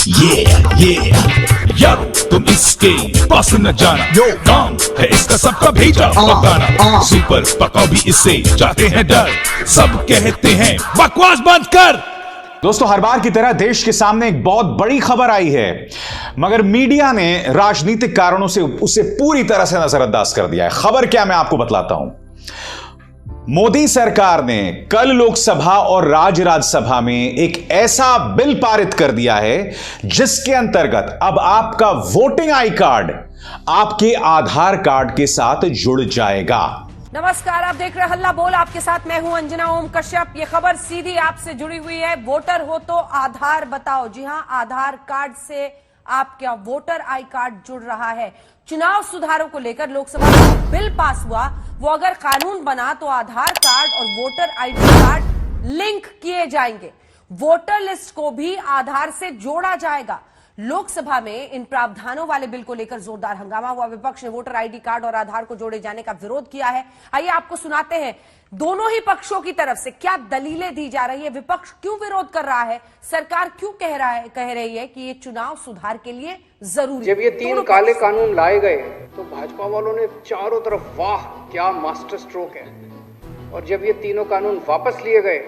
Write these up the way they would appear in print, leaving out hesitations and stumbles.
ये यारो तुम इसके पास न जाना, यो काम है इसका सबका भेजा पकाना, सुपर पकाओ भी इससे जाते हैं डर, सब कहते हैं बकवास बंद कर। दोस्तों, हर बार की तरह देश के सामने एक बहुत बड़ी खबर आई है, मगर मीडिया ने राजनीतिक कारणों से उसे पूरी तरह से नजरअंदाज कर दिया है। खबर क्या, मैं आपको बतलाता हूं। मोदी सरकार ने कल लोकसभा और राज्यसभा में एक ऐसा बिल पारित कर दिया है जिसके अंतर्गत अब आपका वोटिंग आई कार्ड आपके आधार कार्ड के साथ जुड़ जाएगा। नमस्कार, आप देख रहे हैं हल्ला बोल। आपके साथ मैं हूं अंजना ओम कश्यप। ये खबर सीधी आपसे जुड़ी हुई है। वोटर हो तो आधार बताओ। जी हां, आधार कार्ड से आपका वोटर आई कार्ड जुड़ रहा है। चुनाव सुधारों को लेकर लोकसभा में बिल पास हुआ, वो अगर कानून बना तो आधार कार्ड और वोटर आईडी कार्ड लिंक किए जाएंगे। वोटर लिस्ट को भी आधार से जोड़ा जाएगा। लोकसभा में इन प्रावधानों वाले बिल को लेकर जोरदार हंगामा हुआ। विपक्ष ने वोटर आईडी कार्ड और आधार को जोड़े जाने का विरोध किया है। आइए आपको सुनाते हैं दोनों ही पक्षों की तरफ से क्या दलीलें दी जा रही है, विपक्ष क्यों विरोध कर रहा है, सरकार क्यों कह रही है कि ये चुनाव सुधार के लिए जरूरी। जब ये तीन काले कानून लाए गए तो भाजपा वालों ने चारों तरफ वाह क्या मास्टर स्ट्रोक है, और जब ये तीनों कानून वापस लिए गए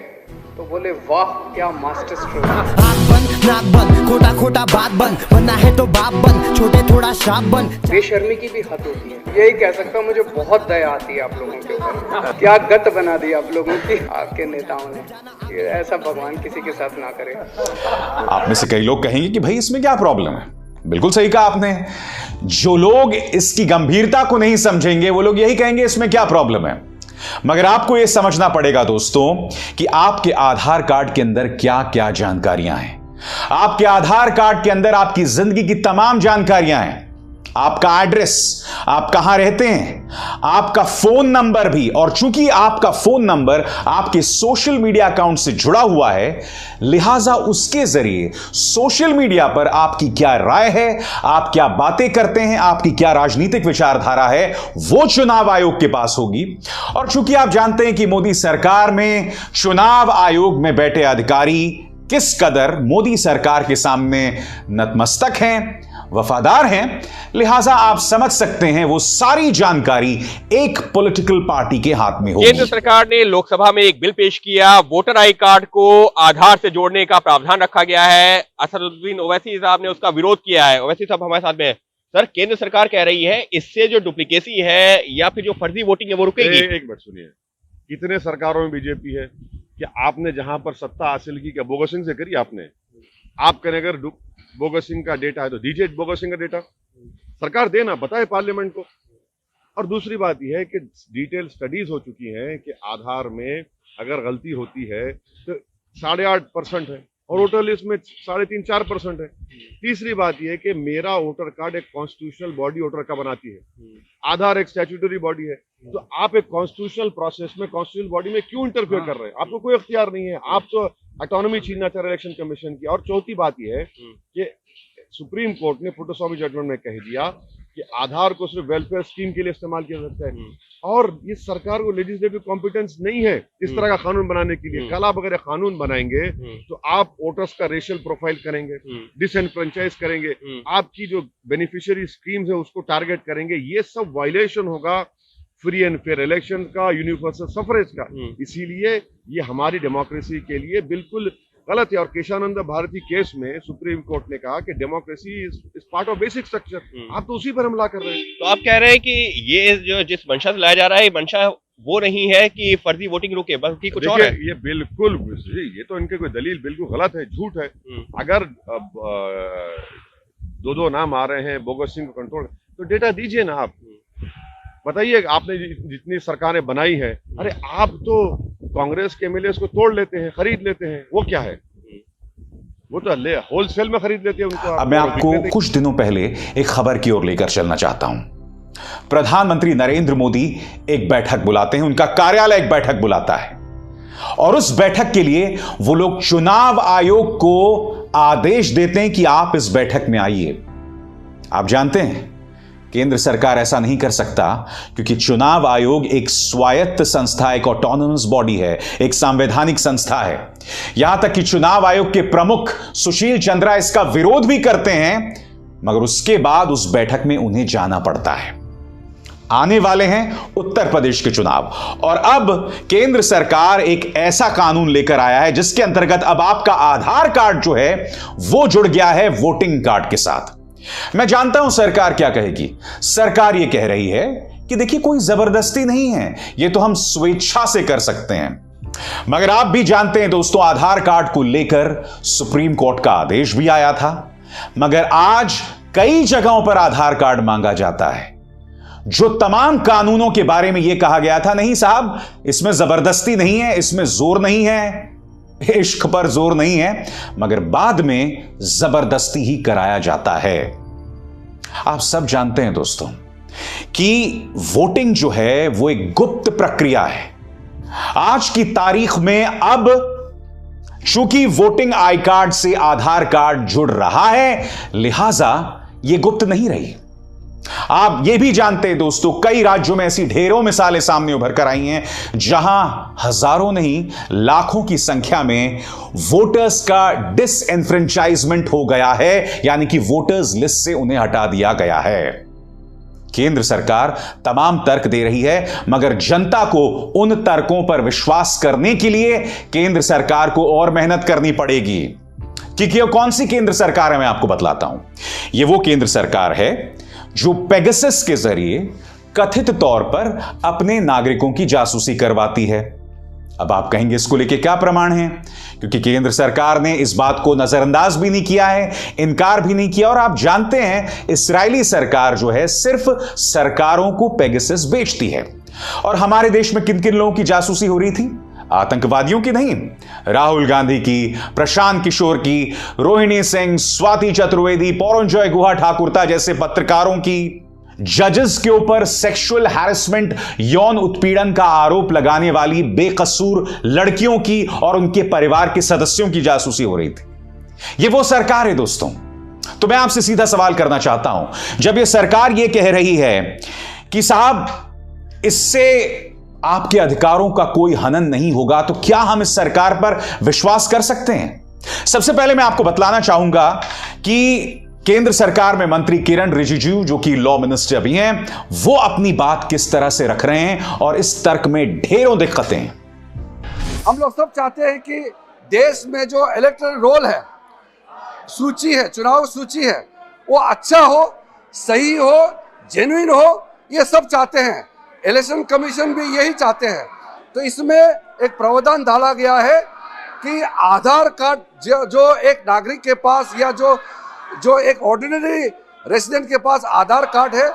तो बोले वाह क्या मास्टर स्ट्रोक। आँख बंद, नाक बंद, खोटा खोटा बात बंद, बनना है तो बाप बंद, छोटे थोड़ा शाप बंद। बेशर्मी की भी हद होती है, यही कह सकता हूँ। मुझे बहुत दया आती है आप लोगों के ऊपर। क्या गत बना दी आप लोगों की आपके नेताओं ने। ये ऐसा भगवान किसी के साथ ना करे। आप में से कई लोग कहेंगे कि भाई इसमें क्या प्रॉब्लम है। बिल्कुल सही कहा आपने। जो लोग इसकी गंभीरता को नहीं समझेंगे वो लोग यही कहेंगे इसमें क्या प्रॉब्लम है। मगर आपको यह समझना पड़ेगा दोस्तों कि आपके आधार कार्ड के अंदर क्या क्या जानकारियां हैं। आपके आधार कार्ड के अंदर आपकी जिंदगी की तमाम जानकारियां हैं। आपका एड्रेस, आप कहां रहते हैं, आपका फोन नंबर भी, और चूंकि आपका फोन नंबर आपके सोशल मीडिया अकाउंट से जुड़ा हुआ है, लिहाजा उसके जरिए सोशल मीडिया पर आपकी क्या राय है, आप क्या बातें करते हैं, आपकी क्या राजनीतिक विचारधारा है, वो चुनाव आयोग के पास होगी। और चूंकि आप जानते हैं कि मोदी सरकार में चुनाव आयोग में बैठे अधिकारी किस कदर मोदी सरकार के सामने नतमस्तक हैं, वफादार हैं, लिहाजा आप समझ सकते हैं वो सारी जानकारी एक पॉलिटिकल पार्टी के हाथ में होगी। केंद्र सरकार ने लोकसभा में एक बिल पेश किया। वोटर आई कार्ड को आधार से जोड़ने का प्रावधान रखा गया है। असदुद्दीन ओवैसी साहब ने उसका विरोध किया है। ओवैसी साहब हमारे साथ में है। सर, केंद्र सरकार कह रही है इससे जो डुप्लीकेसी है या फिर जो फर्जी वोटिंग है वो रुकेगी। एक मिनट सुनिए, कितने सरकारों में बीजेपी है कि आपने जहां पर सत्ता हासिल की, क्या बोगसिंग से करी आपने? आप करें अगर बोगसिंग का डेटा है तो दीजिए बोगसिंग का डेटा, सरकार देना बताए पार्लियामेंट को। और दूसरी बात यह है कि डिटेल स्टडीज हो चुकी हैं कि आधार में अगर गलती होती है तो 8.5% है और वोटर लिस्ट में 3.5-4% है। तीसरी बात यह है कि मेरा वोटर कार्ड एक कॉन्स्टिट्यूशनल बॉडी वोटर का बनाती है, आधार एक स्टैट्यूटरी बॉडी है। तो आप एक कॉन्स्टिट्यूशनल प्रोसेस में, कॉन्स्टिट्यूशनल बॉडी में क्यों इंटरफेयर कर रहे हैं? आपको कोई इख्तियार नहीं है, आप तो ऑटोनॉमी छीनना चाह रहे इलेक्शन कमीशन की। और चौथी बात यह है कि सुप्रीम कोर्ट ने फुटोसॉमी जजमेंट में कह दिया कि आधार को सिर्फ वेलफेयर स्कीम के लिए इस्तेमाल किया जाता है, और ये सरकार को लेजिस्लेटिव कॉम्पिटेंस नहीं है इस तरह का कानून बनाने के लिए। कल आप अगर कानून बनाएंगे तो आप वोटर्स का रेशियल प्रोफाइल करेंगे, डिसएनफ्रेंचाइज करेंगे, आपकी जो बेनिफिशियरी स्कीम्स है उसको टारगेट करेंगे। ये सब वायलेशन होगा फ्री एंड फेयर इलेक्शन का, यूनिवर्सल सफरेज का। इसीलिए ये हमारी डेमोक्रेसी के लिए बिल्कुल गलत है। और केशानंद भारती केस में सुप्रीम कोर्ट ने कहा कि democracy is part of basic structure. आप तो उसी पर हमला कर रहे हैं। तो आप कह रहे हैं कि ये जो जिस मंशा से लाया जा रहा है, ये वो नहीं है कि फर्जी वोटिंग रुके, बल्कि कुछ और है। ये बिल्कुल, ये तो इनके कोई दलील बिल्कुल गलत है, झूठ है। अगर दो नाम आ रहे हैं बोगसिंग को कंट्रोल, तो डेटा दीजिए ना। आप बताइए, आपने जितनी सरकारें बनाई है, अरे आप तो कांग्रेस के एमएलए को तोड़ लेते हैं, खरीद लेते हैं। वो क्या है? वो तो होलसेल में खरीद लेते हैं उनको। अब मैं आपको कुछ दिनों पहले एक खबर की ओर लेकर चलना चाहता हूं। प्रधानमंत्री नरेंद्र मोदी एक बैठक बुलाते हैं, उनका कार्यालय एक बैठक बुलाता है, और उस बैठक के लिए वो लोग चुनाव आयोग को आदेश देते हैं कि आप इस बैठक में आइए। आप जानते हैं केंद्र सरकार ऐसा नहीं कर सकता क्योंकि चुनाव आयोग एक स्वायत्त संस्था, एक ऑटोनोमस बॉडी है, एक संवैधानिक संस्था है। यहां तक कि चुनाव आयोग के प्रमुख सुशील चंद्रा इसका विरोध भी करते हैं, मगर उसके बाद उस बैठक में उन्हें जाना पड़ता है। आने वाले हैं उत्तर प्रदेश के चुनाव और अब केंद्र सरकार एक ऐसा कानून लेकर आया है जिसके अंतर्गत अब आपका आधार कार्ड जो है वो जुड़ गया है वोटिंग कार्ड के साथ। मैं जानता हूं सरकार क्या कहेगी। सरकार यह कह रही है कि देखिए कोई जबरदस्ती नहीं है, यह तो हम स्वेच्छा से कर सकते हैं। मगर आप भी जानते हैं दोस्तों, आधार कार्ड को लेकर सुप्रीम कोर्ट का आदेश भी आया था, मगर आज कई जगहों पर आधार कार्ड मांगा जाता है। जो तमाम कानूनों के बारे में यह कहा गया था, नहीं साहब इसमें जबरदस्ती नहीं है, इसमें जोर नहीं है, इश्क पर जोर नहीं है, मगर बाद में जबरदस्ती ही कराया जाता है। आप सब जानते हैं दोस्तों कि वोटिंग जो है वो एक गुप्त प्रक्रिया है। आज की तारीख में अब चूंकि वोटिंग आई कार्ड से आधार कार्ड जुड़ रहा है, लिहाजा यह गुप्त नहीं रही। आप यह भी जानते हैं दोस्तों, कई राज्यों में ऐसी ढेरों मिसालें सामने उभर कर आई हैं जहां हजारों नहीं लाखों की संख्या में वोटर्स का डिसएनफ्रेंचाइजमेंट हो गया है, यानी कि वोटर्स लिस्ट से उन्हें हटा दिया गया है। केंद्र सरकार तमाम तर्क दे रही है, मगर जनता को उन तर्कों पर विश्वास करने के लिए केंद्र सरकार को और मेहनत करनी पड़ेगी। क्योंकि यह कौन सी केंद्र सरकार है मैं आपको बतलाता हूं। यह वो केंद्र सरकार है जो पेगासस के जरिए कथित तौर पर अपने नागरिकों की जासूसी करवाती है। अब आप कहेंगे इसको लेके क्या प्रमाण है, क्योंकि केंद्र सरकार ने इस बात को नजरअंदाज भी नहीं किया है, इनकार भी नहीं किया। और आप जानते हैं इस्राएली सरकार जो है सिर्फ सरकारों को पेगासस बेचती है। और हमारे देश में किन किन लोगों की जासूसी हो रही थी? आतंकवादियों की नहीं, राहुल गांधी की, प्रशांत किशोर की, रोहिणी सिंह, स्वाति चतुर्वेदी, पौरंजॉय गुहा ठाकुरता जैसे पत्रकारों की, जजेस के ऊपर सेक्सुअल हैरेसमेंट, यौन उत्पीड़न का आरोप लगाने वाली बेकसूर लड़कियों की और उनके परिवार के सदस्यों की जासूसी हो रही थी। यह वो सरकार है दोस्तों। तो मैं आपसे सीधा सवाल करना चाहता हूं, जब यह सरकार यह कह रही है कि साहब इससे आपके अधिकारों का कोई हनन नहीं होगा, तो क्या हम इस सरकार पर विश्वास कर सकते हैं? सबसे पहले मैं आपको बतलाना चाहूंगा कि केंद्र सरकार में मंत्री किरण रिजिजू जो कि लॉ मिनिस्टर भी हैं, वो अपनी बात किस तरह से रख रहे हैं और इस तर्क में ढेरों दिक्कतें हैं। हम लोग सब चाहते हैं कि देश में जो इलेक्टोरल रोल है, सूची है, चुनाव सूची है, वो अच्छा हो, सही हो, जेन्युइन हो, ये सब चाहते हैं। इलेक्शन कमीशन भी यही चाहते हैं। तो इसमें एक प्रावधान डाला गया है कि आधार कार्ड जो एक नागरिक के पास या जो एक ऑर्डिनरी रेसिडेंट के पास आधार कार्ड है,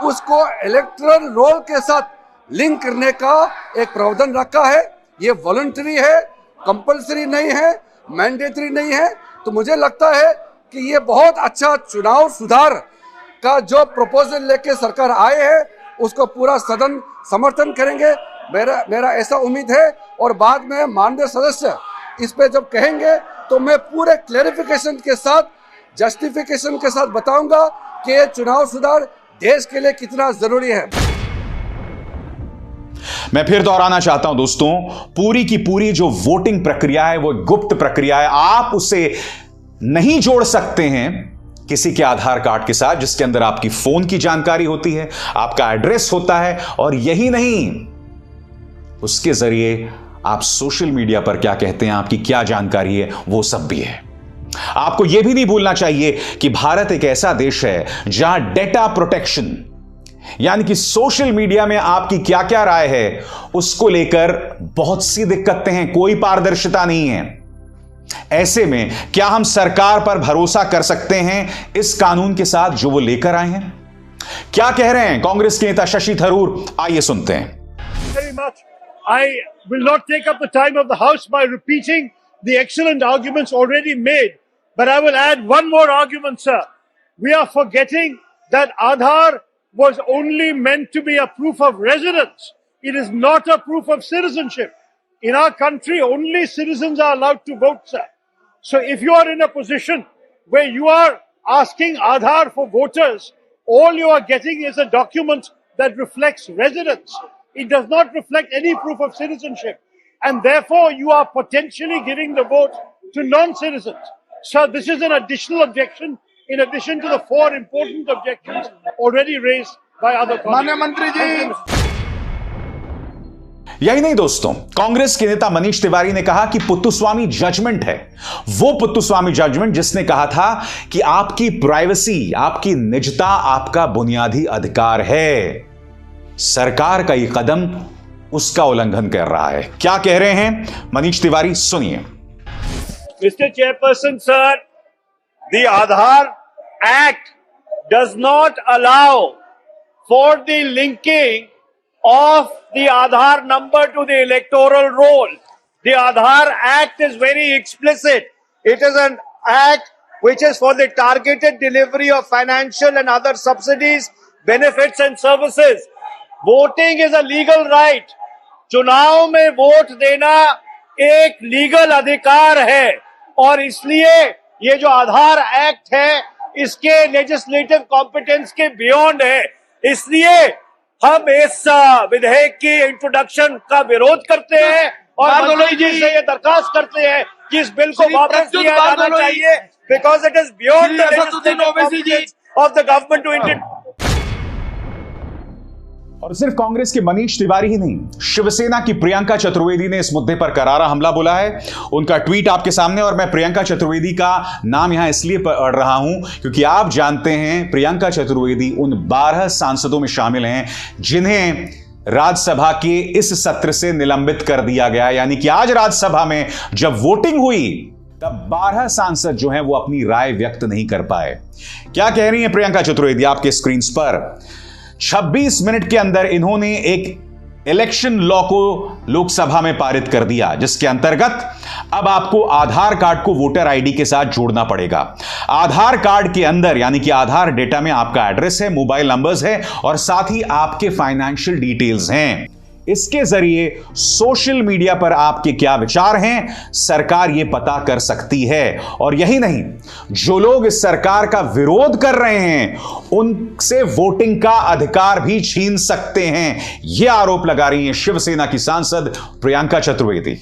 उसको इलेक्टोरल रोल के साथ लिंक करने का एक प्रावधान रखा है। ये वॉलंटरी है, कंपल्सरी नहीं है, मैंडेटरी नहीं है। तो मुझे लगता है कि ये बहुत अच्छा चुनाव सुधार का जो प्रपोजल लेके सरकार आए हैं, उसको पूरा सदन समर्थन करेंगे, मेरा ऐसा उम्मीद है। और बाद में माननीय सदस्य इस पे जब कहेंगे तो मैं पूरे क्लैरिफिकेशन के साथ, जस्टिफिकेशन के साथ बताऊंगा कि ये चुनाव सुधार देश के लिए कितना जरूरी है। मैं फिर दोहराना चाहता हूं दोस्तों, पूरी की पूरी जो वोटिंग प्रक्रिया है वो गुप्त प्रक्रिया है। आप उसे नहीं जोड़ सकते हैं किसी के आधार कार्ड के साथ जिसके अंदर आपकी फोन की जानकारी होती है, आपका एड्रेस होता है, और यही नहीं, उसके जरिए आप सोशल मीडिया पर क्या कहते हैं, आपकी क्या जानकारी है, वो सब भी है। आपको यह भी नहीं भूलना चाहिए कि भारत एक ऐसा देश है जहां डेटा प्रोटेक्शन, यानी कि सोशल मीडिया में आपकी क्या क्या राय है, उसको लेकर बहुत सी दिक्कतें हैं, कोई पारदर्शिता नहीं है। ऐसे में क्या हम सरकार पर भरोसा कर सकते हैं इस कानून के साथ जो वो लेकर आए हैं? क्या कह रहे हैं कांग्रेस के नेता शशि थरूर, आइए सुनते हैं। Very much. I will not take up the time of the House by repeating the excellent arguments already made, but I will add one more argument, sir. We are forgetting that Aadhaar was only meant to be a proof of residence. It is not a proof of citizenship. In our country, only citizens are allowed to vote, sir. So if you are in a position where you are asking Aadhaar for voters all you are getting is a document that reflects residence. It does not reflect any proof of citizenship. And therefore, you are potentially giving the vote to non-citizens. So this is an additional objection in addition to the 4 important objections already raised by other colleagues. यही नहीं दोस्तों, कांग्रेस के नेता मनीष तिवारी ने कहा कि Puttaswamy judgement है, वो पुत्तुस्वामी जजमेंट जिसने कहा था कि आपकी प्राइवेसी, आपकी निजता आपका बुनियादी अधिकार है। सरकार का यह कदम उसका उल्लंघन कर रहा है। क्या कह रहे हैं मनीष तिवारी, सुनिए। Mr. Chairperson, sir, the Aadhaar Act does not allow for the linking of the Aadhaar number to the electoral roll. The Aadhaar Act is very explicit. It is an act which is for the targeted delivery of financial and other subsidies, benefits and services. Voting is a legal right. चुनाव में vote देना एक legal अधिकार है और इसलिए ये जो आधार एक्ट है इसके लेजिस्लेटिव कॉम्पिटेंस के बियॉन्ड है। इसलिए हम इस विधेयक की इंट्रोडक्शन का विरोध करते हैं और मंत्री जी से ये दरखास्त करते हैं कि इस बिल को वापस लिया जाना चाहिए, because it is beyond the legislative competence of the government to interfere. और सिर्फ कांग्रेस के मनीष तिवारी ही नहीं, शिवसेना की प्रियंका चतुर्वेदी ने इस मुद्दे पर करारा हमला बोला है। उनका ट्वीट आपके सामने, और मैं प्रियंका चतुर्वेदी का नाम यहां इसलिए पढ़ रहा हूं क्योंकि आप जानते हैं प्रियंका चतुर्वेदी उन 12 सांसदों में शामिल हैं जिन्हें राज्यसभा के इस सत्र से निलंबित कर दिया गया। यानी कि आज राज्यसभा में जब वोटिंग हुई तब 12 सांसद जो हैं वो अपनी राय व्यक्त नहीं कर पाए। क्या कह रही हैं प्रियंका चतुर्वेदी आपके स्क्रीन पर? 26 मिनट के अंदर इन्होंने एक इलेक्शन लॉ को लोकसभा में पारित कर दिया जिसके अंतर्गत अब आपको आधार कार्ड को वोटर आईडी के साथ जोड़ना पड़ेगा। आधार कार्ड के अंदर यानी कि आधार डेटा में आपका एड्रेस है, मोबाइल नंबर्स है और साथ ही आपके फाइनेंशियल डिटेल्स हैं। इसके जरिए सोशल मीडिया पर आपके क्या विचार हैं सरकार यह पता कर सकती है। और यही नहीं, जो लोग इस सरकार का विरोध कर रहे हैं उनसे वोटिंग का अधिकार भी छीन सकते हैं। यह आरोप लगा रही हैं शिवसेना की सांसद प्रियंका चतुर्वेदी।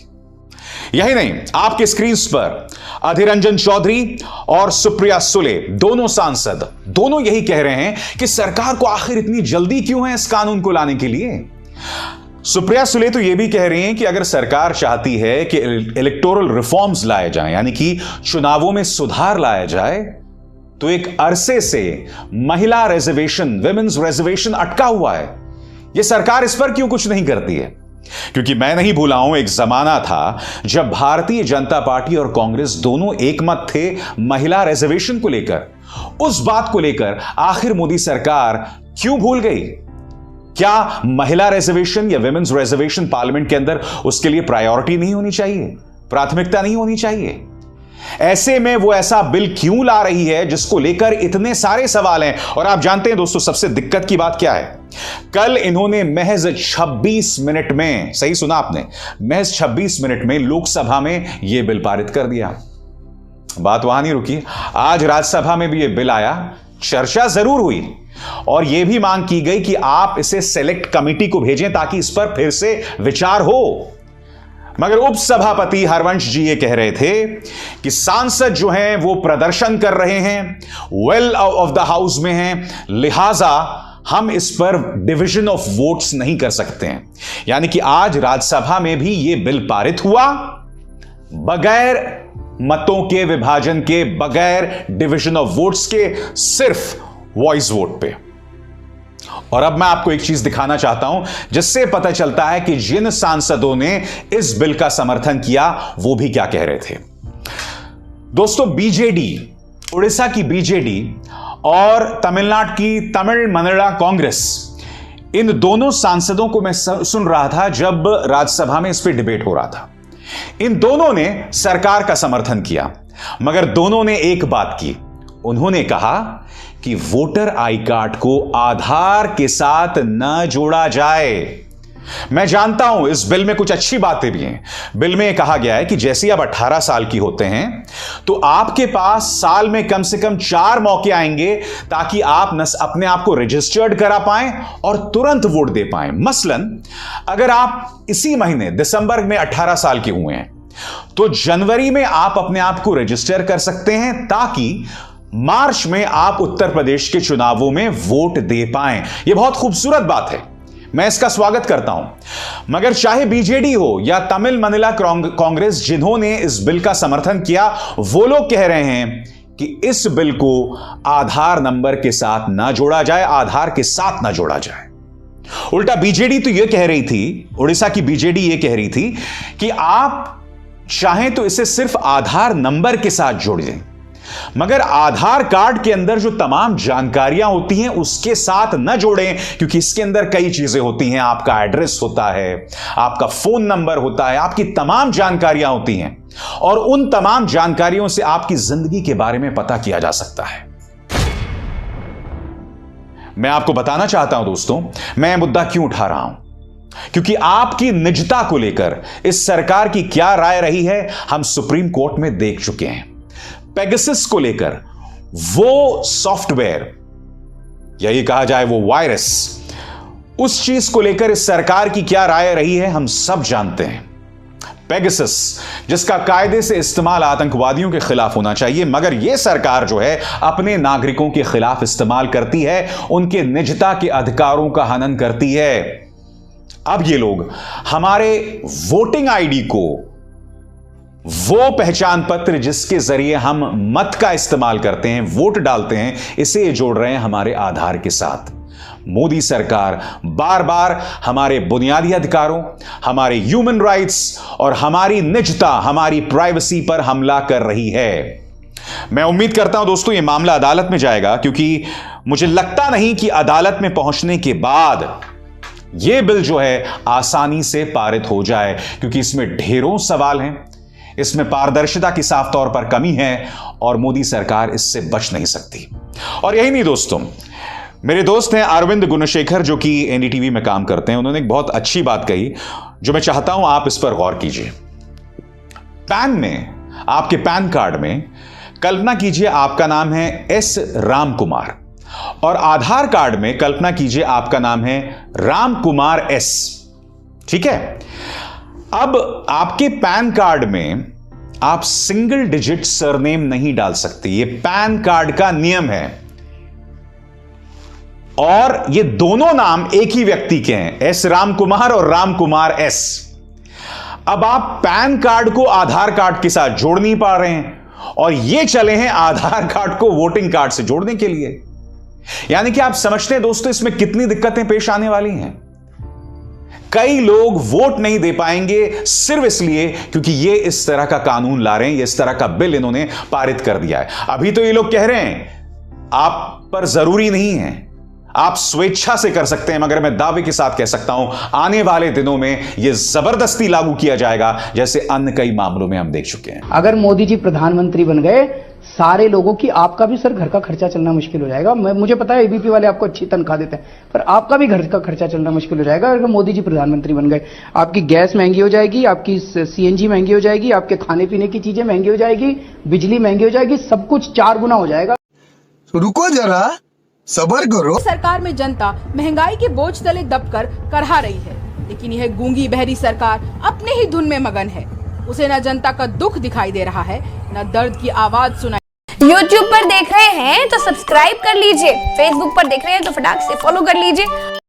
यही नहीं, आपके स्क्रीन पर अधीर रंजन चौधरी और सुप्रिया सुले दोनों सांसद दोनों यही कह रहे हैं कि सरकार को आखिर इतनी जल्दी क्यों है इस कानून को लाने के लिए। सुप्रिया सुले तो यह भी कह रही हैं कि अगर सरकार चाहती है कि इलेक्टोरल रिफॉर्म्स लाए जाएं यानी कि चुनावों में सुधार लाया जाए तो एक अरसे से महिला रिजर्वेशन, विमेन्स रिजर्वेशन अटका हुआ है। यह सरकार इस पर क्यों कुछ नहीं करती है? क्योंकि मैं नहीं भूला हूं, एक जमाना था जब भारतीय जनता पार्टी और कांग्रेस दोनों एक मत थे महिला रिजर्वेशन को लेकर। उस बात को लेकर आखिर मोदी सरकार क्यों भूल गई? क्या महिला रिजर्वेशन या विमेन्स रिजर्वेशन पार्लियामेंट के अंदर उसके लिए प्रायोरिटी नहीं होनी चाहिए, प्राथमिकता नहीं होनी चाहिए? ऐसे में वो ऐसा बिल क्यों ला रही है जिसको लेकर इतने सारे सवाल हैं? और आप जानते हैं दोस्तों सबसे दिक्कत की बात क्या है? कल इन्होंने महज 26 मिनट में, सही सुना आपने, महज 26 मिनट में लोकसभा में यह बिल पारित कर दिया। बात वहां नहीं रुकी, आज राज्यसभा में भी यह बिल आया, चर्चा जरूर हुई और यह भी मांग की गई कि आप इसे सेलेक्ट कमेटी को भेजें ताकि इस पर फिर से विचार हो। मगर उपसभापति हरवंश जी ये कह रहे थे कि सांसद जो हैं वो प्रदर्शन कर रहे हैं, वेल ऑफ द हाउस में हैं, लिहाजा हम इस पर डिवीजन ऑफ वोट्स नहीं कर सकते हैं। यानी कि आज राज्यसभा में भी यह बिल पारित हुआ बगैर मतों के विभाजन के, बगैर डिवीजन ऑफ वोट्स के, सिर्फ वॉइस वोट पे। और अब मैं आपको एक चीज दिखाना चाहता हूं जिससे पता चलता है कि जिन सांसदों ने इस बिल का समर्थन किया वो भी क्या कह रहे थे। दोस्तों, बीजेडी, उड़ीसा की बीजेडी और तमिलनाडु की तमिल मनड़ा कांग्रेस, इन दोनों सांसदों को मैं सुन रहा था जब राज्यसभा में इस पर डिबेट हो रहा था। इन दोनों ने सरकार का समर्थन किया मगर दोनों ने एक बात की, उन्होंने कहा कि वोटर आई कार्ड को आधार के साथ न जोड़ा जाए। मैं जानता हूं इस बिल में कुछ अच्छी बातें भी हैं। बिल में कहा गया है कि जैसे आप 18 साल की होते हैं तो आपके पास साल में कम से कम 4 मौके आएंगे ताकि आप अपने आप को रजिस्टर्ड करा पाएं और तुरंत वोट दे पाएं। मसलन अगर आप इसी महीने दिसंबर में 18 साल के हुए हैं तो जनवरी में आप अपने आप को रजिस्टर कर सकते हैं ताकि मार्च में आप उत्तर प्रदेश के चुनावों में वोट दे पाएं। यह बहुत खूबसूरत बात है, मैं इसका स्वागत करता हूं। मगर चाहे बीजेडी हो या तमिल मनीला कांग्रेस जिन्होंने इस बिल का समर्थन किया, वो लोग कह रहे हैं कि इस बिल को आधार नंबर के साथ ना जोड़ा जाए, आधार के साथ ना जोड़ा जाए। उल्टा बीजेडी तो यह कह रही थी, उड़ीसा की बीजेडी यह कह रही थी कि आप चाहें तो इसे सिर्फ आधार नंबर के साथ जोड़ दें, मगर आधार कार्ड के अंदर जो तमाम जानकारियां होती हैं उसके साथ न जोड़ें, क्योंकि इसके अंदर कई चीजें होती हैं। आपका एड्रेस होता है, आपका फोन नंबर होता है, आपकी तमाम जानकारियां होती हैं और उन तमाम जानकारियों से आपकी जिंदगी के बारे में पता किया जा सकता है। मैं आपको बताना चाहता हूं दोस्तों, मैं यह मुद्दा क्यों उठा रहा हूं, क्योंकि आपकी निजता को लेकर इस सरकार की क्या राय रही है हम सुप्रीम कोर्ट में देख चुके हैं। पेगासस को लेकर वो सॉफ्टवेयर, यही कहा जाए वो वायरस, उस चीज को लेकर इस सरकार की क्या राय रही है हम सब जानते हैं। पेगासस जिसका कायदे से इस्तेमाल आतंकवादियों के खिलाफ होना चाहिए, मगर यह सरकार जो है अपने नागरिकों के खिलाफ इस्तेमाल करती है, उनके निजता के अधिकारों का हनन करती है। अब ये लोग हमारे वोटिंग आईडी को, वो पहचान पत्र जिसके जरिए हम मत का इस्तेमाल करते हैं, वोट डालते हैं, इसे जोड़ रहे हैं हमारे आधार के साथ। मोदी सरकार बार बार हमारे बुनियादी अधिकारों, हमारे ह्यूमन राइट्स और हमारी निजता, हमारी प्राइवेसी पर हमला कर रही है। मैं उम्मीद करता हूं दोस्तों ये मामला अदालत में जाएगा, क्योंकि मुझे लगता नहीं कि अदालत में पहुंचने के बाद यह बिल जो है आसानी से पारित हो जाए, क्योंकि इसमें ढेरों सवाल हैं, इसमें पारदर्शिता की साफ तौर पर कमी है और मोदी सरकार इससे बच नहीं सकती। और यही नहीं दोस्तों, मेरे दोस्त हैं अरविंद गुणशेखर जो कि एनडीटीवी में काम करते हैं, उन्होंने एक बहुत अच्छी बात कही जो मैं चाहता हूं आप इस पर गौर कीजिए। पैन में, आपके पैन कार्ड में कल्पना कीजिए आपका नाम है एस राम कुमार और आधार कार्ड में कल्पना कीजिए आपका नाम है राम कुमार एस। ठीक है, अब आपके पैन कार्ड में आप सिंगल डिजिट सरनेम नहीं डाल सकते, यह पैन कार्ड का नियम है और ये दोनों नाम एक ही व्यक्ति के हैं, एस राम कुमार और राम कुमार एस। अब आप पैन कार्ड को आधार कार्ड के साथ जोड़ नहीं पा रहे हैं और ये चले हैं आधार कार्ड को वोटिंग कार्ड से जोड़ने के लिए। यानी कि आप समझते हैं दोस्तों इसमें कितनी दिक्कतें पेश आने वाली हैं। कई लोग वोट नहीं दे पाएंगे सिर्फ इसलिए क्योंकि ये इस तरह का कानून ला रहे हैं, ये इस तरह का बिल इन्होंने पारित कर दिया है। अभी तो ये लोग कह रहे हैं आप पर जरूरी नहीं है, आप स्वेच्छा से कर सकते हैं, मगर मैं दावे के साथ कह सकता हूं आने वाले दिनों में यह जबरदस्ती लागू किया जाएगा, जैसे अन्य कई मामलों में हम देख चुके हैं। अगर मोदी जी प्रधानमंत्री बन गए, सारे लोगों की, आपका भी सर घर का खर्चा चलना मुश्किल हो जाएगा। मुझे पता है एबीपी वाले आपको अच्छी तनख्वाह देते हैं, पर आपका भी घर का खर्चा चलना मुश्किल हो जाएगा अगर मोदी जी प्रधानमंत्री बन गए। आपकी गैस महंगी हो जाएगी, आपकी सीएनजी महंगी हो जाएगी, आपके खाने पीने की चीजें महंगी हो जाएगी, बिजली महंगी हो जाएगी, सब कुछ 4 गुना हो जाएगा। रुको जरा, सब्र करो। सरकार में जनता महंगाई के बोझ तले दबकर करहा रही है, लेकिन यह गूंगी बहरी सरकार अपने ही धुन में मगन है। उसे न जनता का दुख दिखाई दे रहा है, न दर्द की आवाज सुनाई। YouTube पर देख रहे हैं तो सब्सक्राइब कर लीजिए, Facebook पर देख रहे हैं तो फटाक से फॉलो कर लीजिए।